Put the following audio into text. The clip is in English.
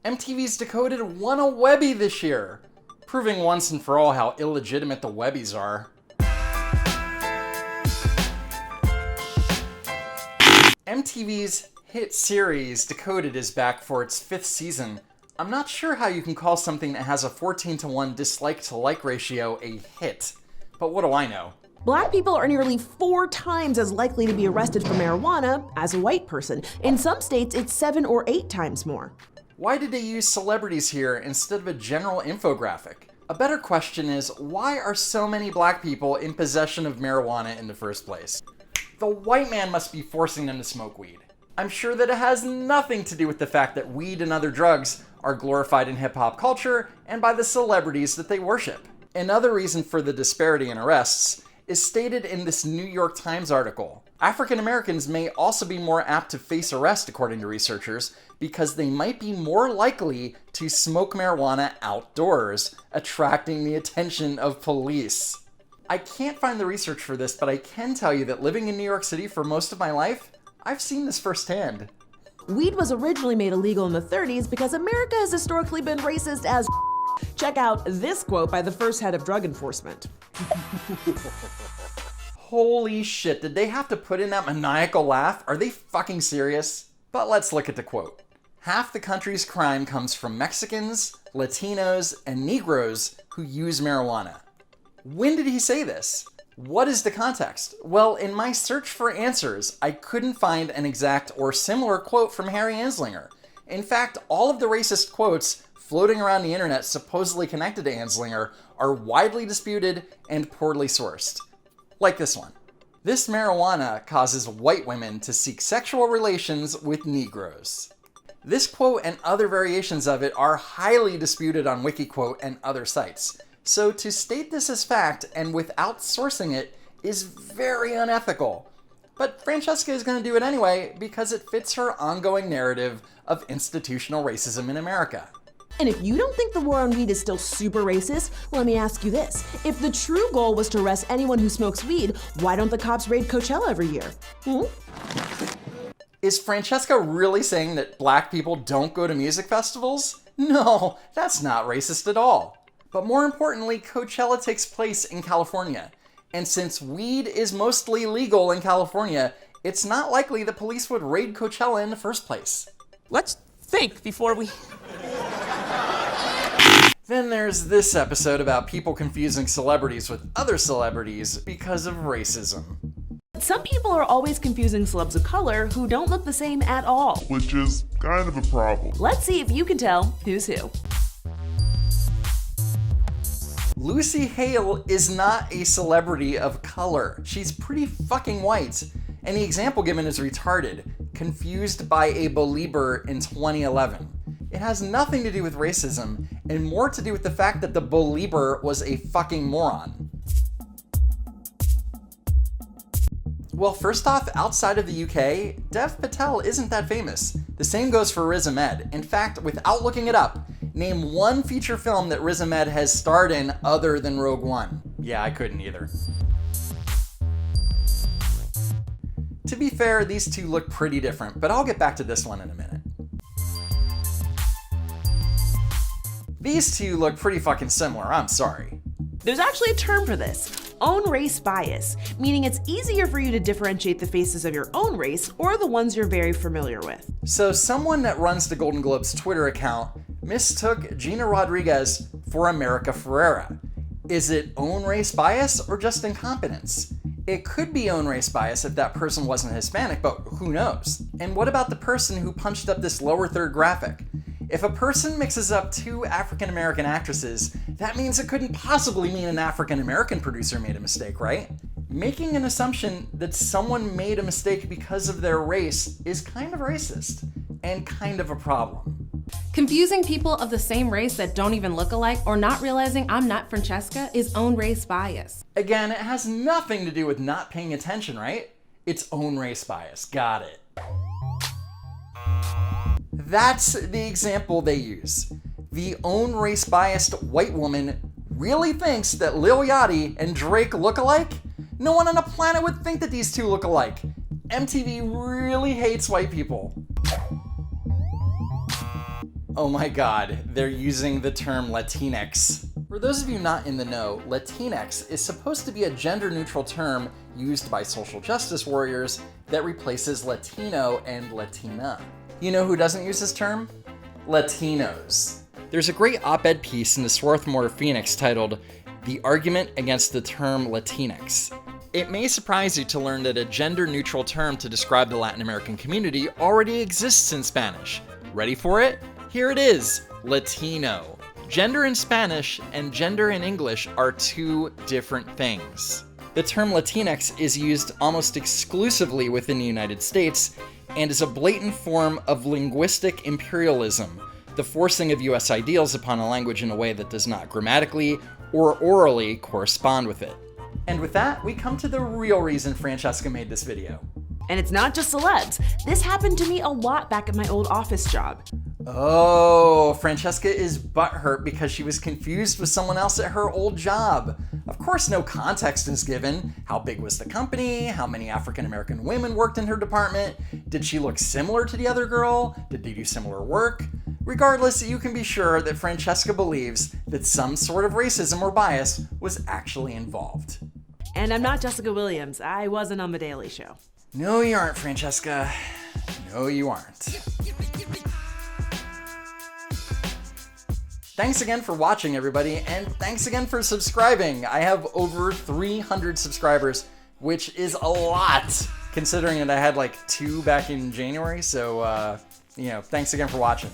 MTV's Decoded won a Webby this year, proving once and for all how illegitimate the Webbies are. MTV's hit series Decoded is back for its 5th season. I'm not sure how you can call something that has a 14-to-1 dislike-to-like ratio a hit, but what do I know? Black people are nearly 4 times as likely to be arrested for marijuana as a white person. In some states, it's 7 or 8 times more. Why did they use celebrities here instead of a general infographic? A better question is, why are so many black people in possession of marijuana in the first place? The white man must be forcing them to smoke weed. I'm sure that it has nothing to do with the fact that weed and other drugs are glorified in hip-hop culture and by the celebrities that they worship. Another reason for the disparity in arrests is stated in this New York Times article. African Americans may also be more apt to face arrest, according to researchers, because they might be more likely to smoke marijuana outdoors, attracting the attention of police. I can't find the research for this, but I can tell you that living in New York City for most of my life, I've seen this firsthand. Weed was originally made illegal in the 30s because America has historically been racist as Check out this quote by the first head of drug enforcement. Holy shit, did they have to put in that maniacal laugh? Are they fucking serious? But let's look at the quote. Half the country's crime comes from Mexicans, Latinos, and Negroes who use marijuana. When did he say this? What is the context? Well, in my search for answers, I couldn't find an exact or similar quote from Harry Anslinger. In fact, all of the racist quotes floating around the internet supposedly connected to Anslinger are widely disputed and poorly sourced. Like this one. This marijuana causes white women to seek sexual relations with Negroes. This quote and other variations of it are highly disputed on Wikiquote and other sites. So to state this as fact and without sourcing it is very unethical. But Francesca is going to do it anyway because it fits her ongoing narrative of institutional racism in America. And if you don't think the war on weed is still super racist, let me ask you this. If the true goal was to arrest anyone who smokes weed, why don't the cops raid Coachella every year? Is Francesca really saying that black people don't go to music festivals? No, that's not racist at all. But more importantly, Coachella takes place in California. And since weed is mostly legal in California, it's not likely the police would raid Coachella in the first place. Let's think before we... Then there's this episode about people confusing celebrities with other celebrities because of racism. Some people are always confusing celebs of color who don't look the same at all. Which is kind of a problem. Let's see if you can tell who's who. Lucy Hale is not a celebrity of color. She's pretty fucking white. And the example given is retarded, confused by a belieber in 2011. It has nothing to do with racism, and more to do with the fact that the belieber was a fucking moron. Well, first off, outside of the UK, Dev Patel isn't that famous. The same goes for Riz Ahmed. In fact, without looking it up, name one feature film that Riz Ahmed has starred in other than Rogue One. Yeah, I couldn't either. To be fair, these two look pretty different, but I'll get back to this one in a minute. These two look pretty fucking similar, I'm sorry. There's actually a term for this, own race bias, meaning it's easier for you to differentiate the faces of your own race or the ones you're very familiar with. So someone that runs the Golden Globes Twitter account mistook Gina Rodriguez for America Ferrera. Is it own race bias or just incompetence? It could be own race bias if that person wasn't Hispanic, but who knows? And what about the person who punched up this lower third graphic? If a person mixes up two African-American actresses, that means it couldn't possibly mean an African-American producer made a mistake, right? Making an assumption that someone made a mistake because of their race is kind of racist, and kind of a problem. Confusing people of the same race that don't even look alike or not realizing I'm not Francesca is own race bias. Again, it has nothing to do with not paying attention, right? It's own race bias, got it. That's the example they use. The own race biased white woman really thinks that Lil Yachty and Drake look alike? No one on the planet would think that these two look alike. MTV really hates white people. Oh my god, they're using the term Latinx. For those of you not in the know, Latinx is supposed to be a gender-neutral term used by social justice warriors that replaces Latino and Latina. You know who doesn't use this term? Latinos. There's a great op-ed piece in the Swarthmore Phoenix titled "The Argument Against the Term Latinx." It may surprise you to learn that a gender-neutral term to describe the Latin American community already exists in Spanish. Ready for it? Here it is, Latino. Gender in Spanish and gender in English are two different things. The term Latinx is used almost exclusively within the United States and is a blatant form of linguistic imperialism, the forcing of US ideals upon a language in a way that does not grammatically or orally correspond with it. And with that, we come to the real reason Francesca made this video. And it's not just celebs. This happened to me a lot back at my old office job. Oh, Francesca is butthurt because she was confused with someone else at her old job. Of course, no context is given. How big was the company? How many African American women worked in her department? Did she look similar to the other girl? Did they do similar work? Regardless, you can be sure that Francesca believes that some sort of racism or bias was actually involved. And I'm not Jessica Williams. I wasn't on The Daily Show. No, you aren't, Francesca. No, you aren't. Thanks again for watching, everybody, and thanks again for subscribing. I have over 300 subscribers, which is a lot, considering that I had like 2 back in January, so, thanks again for watching.